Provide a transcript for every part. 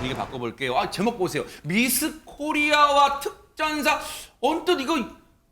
분위기 바꿔볼게요. 아, 제목 보세요. 미스 코리아와 특전사. 언뜻 이거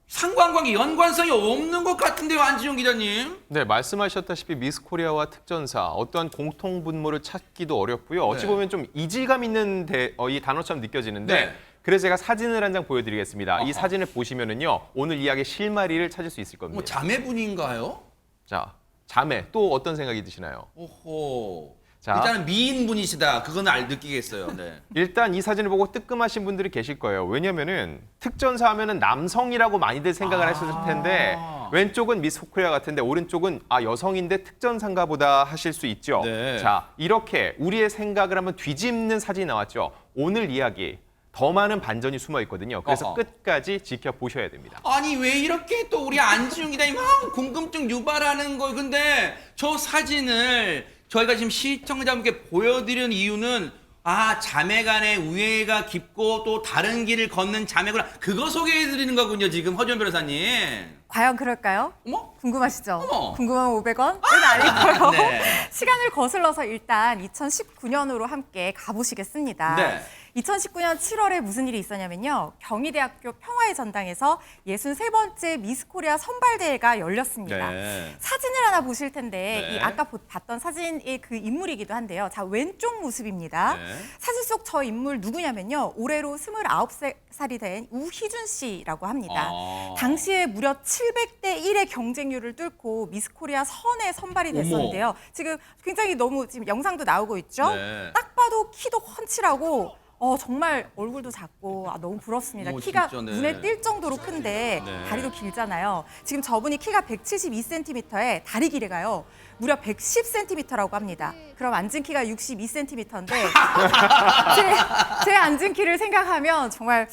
상관관계, 연관성이 없는 것 같은데요, 안지용 기자님. 네, 말씀하셨다시피 미스 코리아와 특전사 어떠한 공통 분모를 찾기도 어렵고요. 어찌 보면 좀 이질감 있는 이 단어처럼 느껴지는데 네. 그래서 제가 사진을 한 장 보여드리겠습니다. 어허. 이 사진을 보시면은요, 오늘 이야기의 실마리를 찾을 수 있을 겁니다. 뭐 자매분인가요? 자, 자매 또 어떤 생각이 드시나요? 오호. 자. 일단은 미인분이시다. 그건 느끼겠어요. 네. 일단 이 사진을 보고 뜨끔하신 분들이 계실 거예요. 왜냐면은 특전사 하면은 남성이라고 많이들 생각을 하셨을 텐데 왼쪽은 미스 코리아 같은데 오른쪽은 여성인데 특전사인가 보다 하실 수 있죠. 네. 자, 이렇게 우리의 생각을 한번 뒤집는 사진이 나왔죠. 오늘 이야기 더 많은 반전이 숨어 있거든요. 그래서 어허. 끝까지 지켜보셔야 됩니다. 아니 왜 이렇게 또 우리 안지용 기자님 막 궁금증 유발하는 거예요. 근데 저 사진을 저희가 지금 시청자분께 보여드리는 이유는 자매 간의 우애가 깊고 또 다른 길을 걷는 자매구나. 그거 소개해드리는 거군요. 지금 허준 변호사님. 과연 그럴까요? 어머? 궁금하시죠? 어머. 궁금하면 500원은 아니고요. 네. 시간을 거슬러서 일단 2019년으로 함께 가보시겠습니다. 네. 2019년 7월에 무슨 일이 있었냐면요. 경희대학교 평화의 전당에서 63번째 미스 코리아 선발대회가 열렸습니다. 네. 사진을 하나 보실 텐데 네. 이 아까 봤던 사진의 그 인물이기도 한데요. 자, 왼쪽 모습입니다. 네. 사진 속 저 인물 누구냐면요. 올해로 29살이 된 우희준 씨라고 합니다. 당시에 무려 700대 1의 경쟁률을 뚫고 미스 코리아 선에 선발이 됐었는데요. 지금 굉장히 너무 지금 영상도 나오고 있죠. 네. 딱 봐도 키도 훤칠하고 정말 얼굴도 작고 너무 부럽습니다. 오, 키가 진짜, 네. 눈에 띌 정도로 큰데 네. 다리도 길잖아요. 지금 저분이 키가 172cm에 다리 길이가요. 무려 110cm라고 합니다. 그럼 앉은 키가 62cm인데 제 앉은 키를 생각하면 정말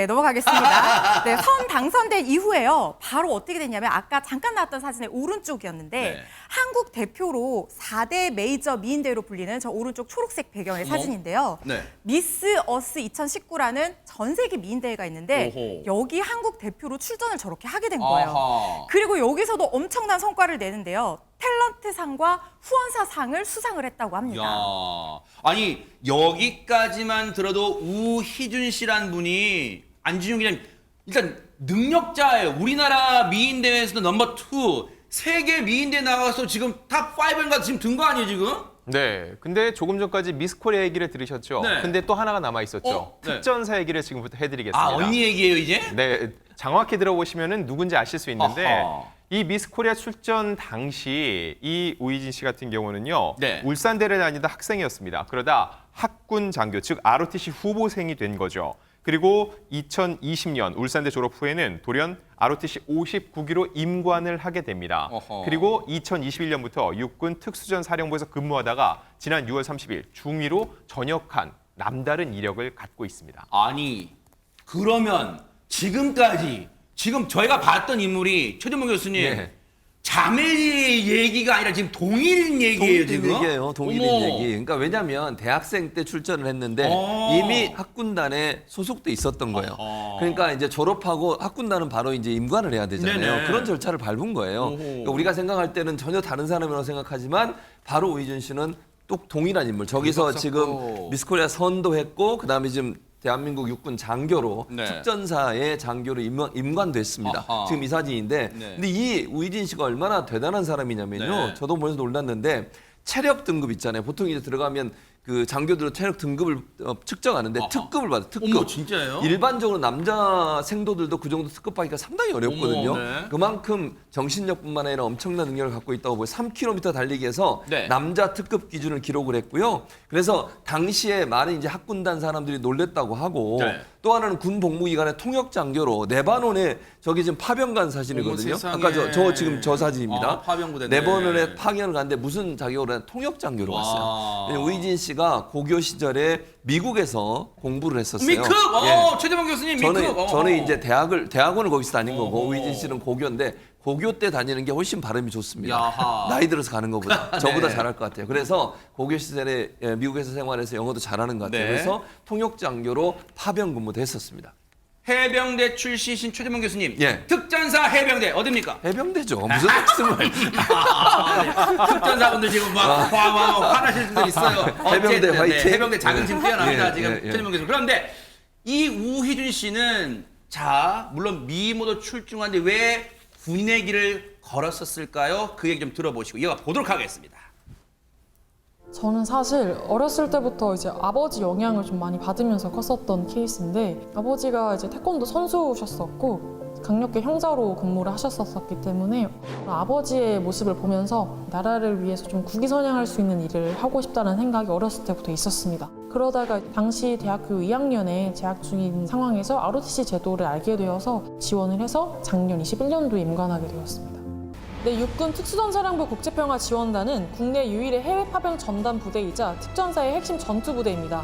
넘어가겠습니다. 네, 선 당선된 이후에요. 바로 어떻게 됐냐면 아까 잠깐 나왔던 사진의 오른쪽이었는데 네. 한국 대표로 4대 메이저 미인대회로 불리는 저 오른쪽 초록색 배경의 어머. 사진인데요. 네. 미스 어스 2019라는 전 세계 미인대회가 있는데 오호. 여기 한국 대표로 출전을 저렇게 하게 된 거예요. 아하. 그리고 여기서도 엄청난 성과를 내는데요. 탤런트상과 후원사상을 수상을 했다고 합니다. 야, 아니 여기까지만 들어도 우희준 씨란 분이 안지용 기자님 일단 능력자예요. 우리나라 미인 대회에서도 넘버 2, 세계 미인 대회 나가서 지금 탑 5인가 지금 든 거 아니에요 지금? 네, 근데 조금 전까지 미스 코리아 얘기를 들으셨죠? 네. 근데 또 하나가 남아 있었죠. 네. 특전사 얘기를 지금부터 해드리겠습니다. 언니 얘기예요 이제? 네, 정확히 들어보시면은 누군지 아실 수 있는데 아하. 이 미스 코리아 출전 당시 이 우희진 씨 같은 경우는요. 네. 울산대를 다니다 학생이었습니다. 그러다 학군 장교, 즉 ROTC 후보생이 된 거죠. 그리고 2020년 울산대 졸업 후에는 돌연 ROTC 59기로 임관을 하게 됩니다. 어허. 그리고 2021년부터 육군 특수전 사령부에서 근무하다가 지난 6월 30일 중위로 전역한 남다른 이력을 갖고 있습니다. 아니 그러면 지금까지 지금 저희가 봤던 인물이 최준봉 교수님 네. 자매 얘기가 아니라 지금 동일 얘기예요 지금? 얘기예요. 동일인 어머. 얘기. 그러니까 왜냐하면 대학생 때 출전을 했는데 이미 학군단에 소속돼 있었던 거예요. 그러니까 이제 졸업하고 학군단은 바로 이제 임관을 해야 되잖아요. 네네. 그런 절차를 밟은 거예요. 그러니까 우리가 생각할 때는 전혀 다른 사람이라고 생각하지만 바로 우희준 씨는 또 동일한 인물. 저기서 지금 미스코리아 선도 했고 그다음에 지금 대한민국 육군 장교로 네. 특전사의 장교로 임관됐습니다. 아하. 지금 이 사진인데 네. 근데 이 우희진 씨가 얼마나 대단한 사람이냐면요. 네. 저도 보면서 놀랐는데 체력 등급 있잖아요. 보통 이제 들어가면 그 장교들은 체력 등급을 측정하는데 아하. 특급을 받아요. 특급. 어머 진짜예요? 일반적으로 남자 생도들도 그 정도 특급 받기가 상당히 어렵거든요. 어머, 네. 그만큼 정신력뿐만 아니라 엄청난 능력을 갖고 있다고 보여 3km 달리기에서 네. 남자 특급 기준을 기록을 했고요. 그래서 당시에 많은 이제 학군단 사람들이 놀랬다고 하고 네. 또 하나는 군 복무기간의 통역 장교로 레바논에 저기 지금 파병 간 사진이거든요. 어머, 세상에. 아까 저 지금 저 사진입니다. 파병 부대네. 레바논에 파견을 갔는데 무슨 자격으로 한 통역 장교로 와. 갔어요. 우희진 씨가 고교 시절에 미국에서 공부를 했었어요. 미급! 예. 최재범 교수님 미급! 저는 이제 대학원을 거기서 다닌 거고 우희진 씨는 고교인데 고교 때 다니는 게 훨씬 발음이 좋습니다. 야하. 나이 들어서 가는 것보다 저보다 네. 잘할 것 같아요. 그래서 고교 시절에 미국에서 생활해서 영어도 잘하는 것 같아요. 네. 그래서 통역 장교로 파병 근무도 했었습니다. 해병대 출신이신 최재문 교수님. 예. 특전사 해병대 어딥니까? 해병대죠. 무슨 말씀을. 특전사분들 지금 막 화나실 분들 있어요. 해병대 어쨌든, 화이팅. 해병대 자긍심 뛰어납니다. 예, 지금 예, 예. 최재문 교수님. 그런데 이 우희준 씨는 자 물론 미모도 출중한데 왜 군인의 길을 걸었었을까요? 그 얘기 좀 들어보시고 이어가 보도록 하겠습니다. 저는 사실 어렸을 때부터 이제 아버지 영향을 좀 많이 받으면서 컸었던 케이스인데 아버지가 이제 태권도 선수셨었고 강력계 형사로 근무를 하셨었기 때문에 아버지의 모습을 보면서 나라를 위해서 좀 국위선양할 수 있는 일을 하고 싶다는 생각이 어렸을 때부터 있었습니다. 그러다가 당시 대학교 2학년에 재학 중인 상황에서 ROTC 제도를 알게 되어서 지원을 해서 작년 21년도에 임관하게 되었습니다. 네, 육군 특수전사령부 국제평화지원단은 국내 유일의 해외 파병 전담 부대이자 특전사의 핵심 전투 부대입니다.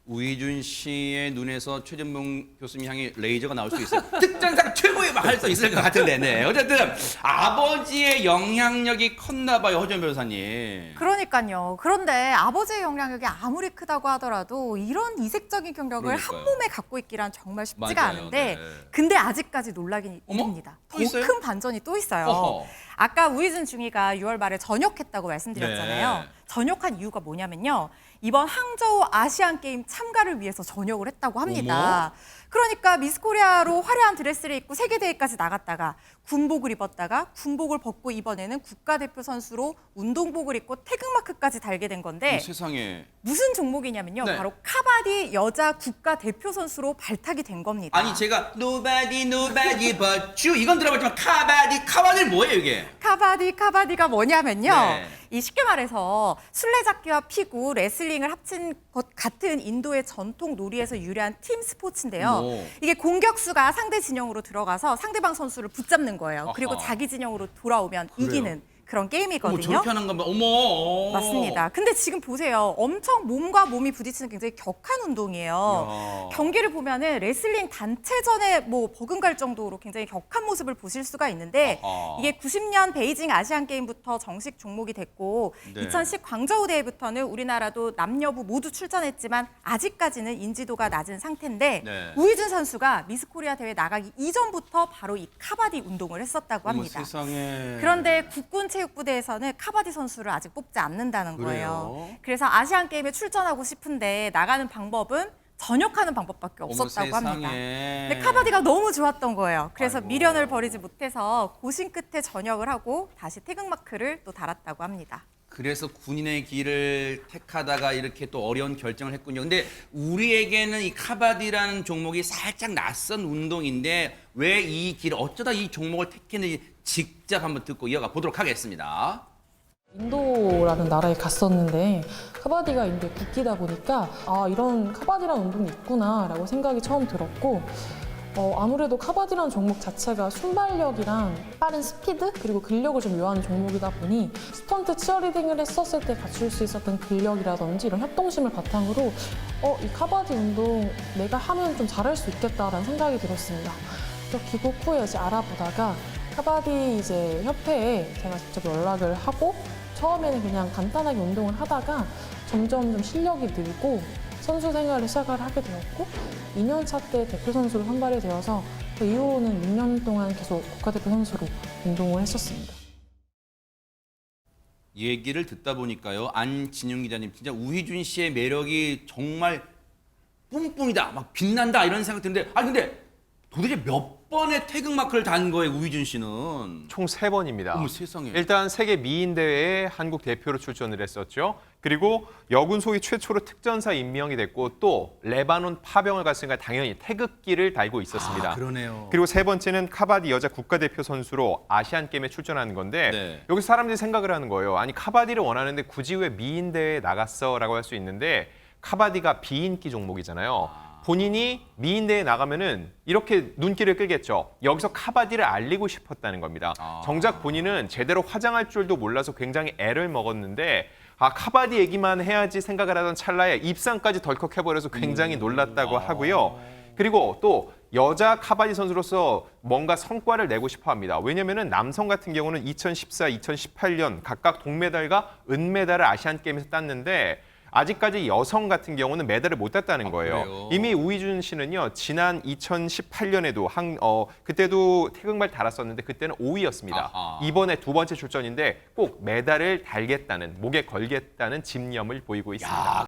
우희준 씨의 눈에서 최재문 교수님 향해 레이저가 나올 수 있어요. 특전사가 최고의 막 할 수 있을 것 같은데, 네. 어쨌든 아버지의 영향력이 컸나 봐요, 허전 변호사님. 그러니까요. 그런데 아버지의 영향력이 아무리 크다고 하더라도 이런 이색적인 경력을 그러니까요. 한 몸에 갖고 있기란 정말 쉽지가 맞아요. 않은데 네. 근데 아직까지 놀라긴 어머? 일입니다. 또 있어요? 더 큰 반전이 또 있어요. 어허. 아까 우희준 중위가 6월 말에 전역했다고 말씀드렸잖아요. 네. 전역한 이유가 뭐냐면요. 이번 항저우 아시안 게임 참가를 위해서 전역을 했다고 합니다. 그러니까 미스코리아로 화려한 드레스를 입고 세계대회까지 나갔다가 군복을 입었다가 군복을 벗고 이번에는 국가대표 선수로 운동복을 입고 태극마크까지 달게 된 건데 세상에. 무슨 종목이냐면요. 네. 바로 카바디 여자 국가대표 선수로 발탁이 된 겁니다. 아니 제가 nobody but you 이건 들어봤지만 카바디 뭐예요 이게? 카바디가 뭐냐면요. 네. 이 쉽게 말해서 술래잡기와 피구, 레슬링을 합친 것 같은 인도의 전통 놀이에서 유래한 팀 스포츠인데요. 오. 이게 공격수가 상대 진영으로 들어가서 상대방 선수를 붙잡는 거예요. 그리고 아하. 자기 진영으로 돌아오면 그래요? 이기는 그런 어머 게임이거든요. 저렇게 하는 건가? 어머. 맞습니다. 근데 지금 보세요. 엄청 몸과 몸이 부딪히는 굉장히 격한 운동이에요. 야. 경기를 보면은 레슬링 단체전에 뭐 버금갈 정도로 굉장히 격한 모습을 보실 수가 있는데 아하. 이게 90년 베이징 아시안 게임부터 정식 종목이 됐고 네. 2010 광저우 대회부터는 우리나라도 남녀부 모두 출전했지만 아직까지는 인지도가 낮은 상태인데 네. 우희준 선수가 미스코리아 대회 나가기 이전부터 바로 이 카바디 운동을 했었다고 어머, 합니다. 세상에. 그런데 국군체육부대에서는 카바디 선수를 아직 뽑지 않는다는 거예요. 그래요? 그래서 아시안 게임에 출전하고 싶은데 나가는 방법은 전역하는 방법밖에 없었다고 어머, 합니다. 세상에. 근데 카바디가 너무 좋았던 거예요. 그래서 아이고. 미련을 버리지 못해서 고심 끝에 전역을 하고 다시 태극마크를 또 달았다고 합니다. 그래서 군인의 길을 택하다가 이렇게 또 어려운 결정을 했군요. 근데 우리에게는 이 카바디라는 종목이 살짝 낯선 운동인데 왜 이 길, 어쩌다 이 종목을 택했는지 직접 한번 듣고 이어가 보도록 하겠습니다. 인도라는 나라에 갔었는데 카바디가 인도의 국기다 보니까 아 이런 카바디라는 운동이 있구나라고 생각이 처음 들었고 아무래도 카바디라는 종목 자체가 순발력이랑 빠른 스피드 그리고 근력을 좀 요하는 종목이다 보니 스턴트 치어리딩을 했었을 때 갖출 수 있었던 근력이라든지 이런 협동심을 바탕으로 이 카바디 운동 내가 하면 좀 잘할 수 있겠다라는 생각이 들었습니다. 그래서 귀국 후에 이제 알아보다가 카바디 이제 협회에 제가 직접 연락을 하고 처음에는 그냥 간단하게 운동을 하다가 점점 좀 실력이 늘고 선수 생활을 시작을 하게 되었고 2년 차 때 대표 선수로 선발이 되어서 그 이후로는 6년 동안 계속 국가대표 선수로 운동을 했었습니다. 얘기를 듣다 보니까요. 안진용 기자님 진짜 우희준 씨의 매력이 정말 뿜뿜이다. 막 빛난다 이런 생각 드는데 근데 도대체 몇 번의 태극마크를 단 거예요, 우희준 씨는? 총 3번입니다. 어머 세상에. 일단 세계 미인 대회에 한국 대표로 출전을 했었죠. 그리고 여군 소위 최초로 특전사 임명이 됐고 또 레바논 파병을 갔으니까 당연히 태극기를 달고 있었습니다. 그러네요. 그리고 3번째는 카바디 여자 국가대표 선수로 아시안 게임에 출전하는 건데 네. 여기서 사람들이 생각을 하는 거예요. 아니 카바디를 원하는데 굳이 왜 미인 대회에 나갔어라고 할 수 있는데 카바디가 비인기 종목이잖아요. 본인이 미인 대회에 나가면은 이렇게 눈길을 끌겠죠. 여기서 카바디를 알리고 싶었다는 겁니다. 정작 본인은 제대로 화장할 줄도 몰라서 굉장히 애를 먹었는데 카바디 얘기만 해야지 생각을 하던 찰나에 입상까지 덜컥 해버려서 굉장히 놀랐다고 하고요. 그리고 또 여자 카바디 선수로서 뭔가 성과를 내고 싶어 합니다. 왜냐면은 남성 같은 경우는 2014, 2018년 각각 동메달과 은메달을 아시안 게임에서 땄는데 아직까지 여성 같은 경우는 메달을 못 땄다는 거예요. 그래요? 이미 우희준 씨는요. 지난 2018년에도 그때도 태극말 달았었는데 그때는 5위였습니다. 아하. 이번에 두 번째 출전인데 꼭 메달을 달겠다는 목에 걸겠다는 집념을 보이고 있습니다. 야,